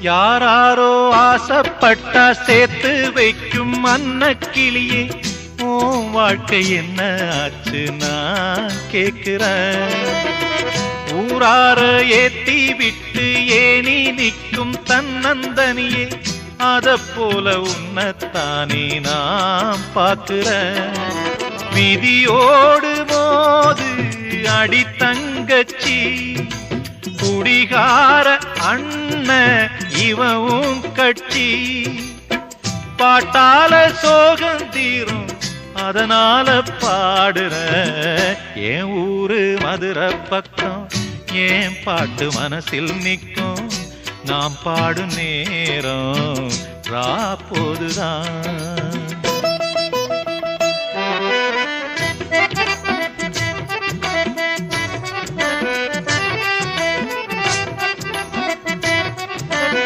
யாராரோ ஆசைப்பட்டா சேர்த்து வைக்கும் அன்னக்கிளியே, உன் வாழ்க்கை என்ன ஆச்சு நான் கேக்குறேன். ஊரார ஏத்தி விட்டு ஏனி நிற்கும் தன்னந்தனியே, அத போல உன்னைத்தானே நான் பார்க்கிறேன். விதியோடு மோது அடி தங்கச்சி, குடிகார அண்ணன் இவவும் கட்சி. பாட்டால சோகம் தீரும் அதனால பாடுற, என் ஊரு மதுரை பக்கம் என் பாட்டு மனசில் நிற்கும். நாம் பாடும் நேரம் ராப்போதுதான்.